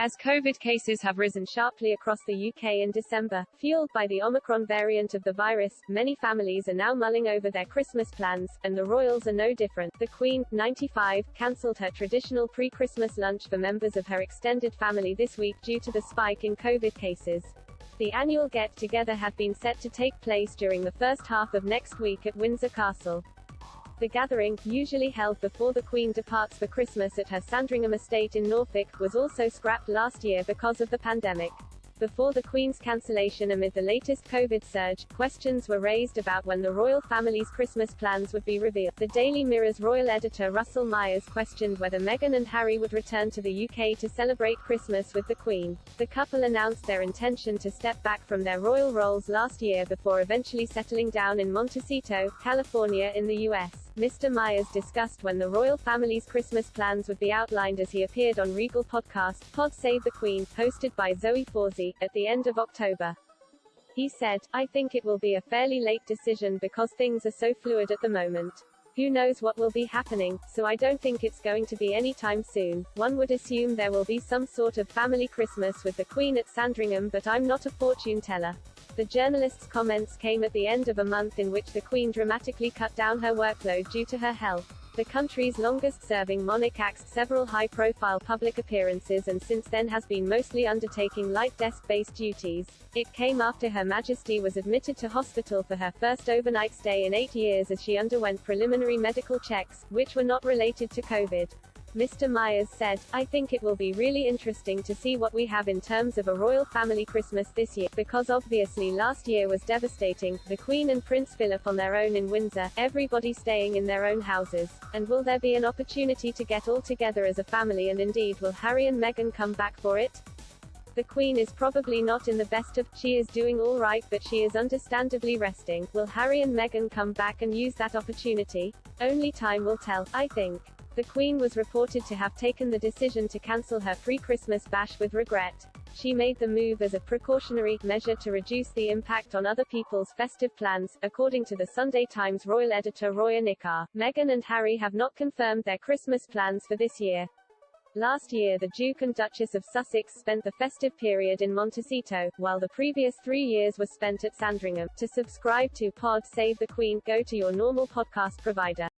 As COVID cases have risen sharply across the UK in December, fueled by the Omicron variant of the virus, many families are now mulling over their Christmas plans, and the royals are no different. The Queen, 95, cancelled her traditional pre-Christmas lunch for members of her extended family this week due to the spike in COVID cases. The annual get-together had been set to take place during the first half of next week at Windsor Castle. The gathering, usually held before the Queen departs for Christmas at her Sandringham estate in Norfolk, was also scrapped last year because of the pandemic. Before the Queen's cancellation amid the latest COVID surge, questions were raised about when the royal family's Christmas plans would be revealed. The Daily Mirror's royal editor Russell Myers questioned whether Meghan and Harry would return to the UK to celebrate Christmas with the Queen. The couple announced their intention to step back from their royal roles last year before eventually settling down in Montecito, California in the US. Mr. Myers discussed when the royal family's Christmas plans would be outlined as he appeared on Regal podcast, Pod Save the Queen, hosted by Zoe Fawzi, at the end of October. He said, "I think it will be a fairly late decision because things are so fluid at the moment. Who knows what will be happening, so I don't think it's going to be anytime soon. One would assume there will be some sort of family Christmas with the Queen at Sandringham, but I'm not a fortune teller." The journalist's comments came at the end of a month in which the Queen dramatically cut down her workload due to her health. The country's longest-serving monarch axed several high-profile public appearances and since then has been mostly undertaking light desk-based duties. It came after Her Majesty was admitted to hospital for her first overnight stay in 8 years as she underwent preliminary medical checks, which were not related to COVID. Mr. Myers said, "I think it will be really interesting to see what we have in terms of a royal family Christmas this year, because obviously last year was devastating, the Queen and Prince Philip on their own in Windsor, everybody staying in their own houses. And will there be an opportunity to get all together as a family, and indeed will Harry and Meghan come back for it? The Queen is probably not in the best of, she is doing all right but she is understandably resting. Will Harry and Meghan come back and use that opportunity? Only time will tell, I think." The Queen was reported to have taken the decision to cancel her pre-Christmas bash with regret. She made the move as a precautionary measure to reduce the impact on other people's festive plans, according to the Sunday Times royal editor Roya Nikar. Meghan and Harry have not confirmed their Christmas plans for this year. Last year the Duke and Duchess of Sussex spent the festive period in Montecito, while the previous 3 years were spent at Sandringham. To subscribe to Pod Save the Queen, go to your normal podcast provider.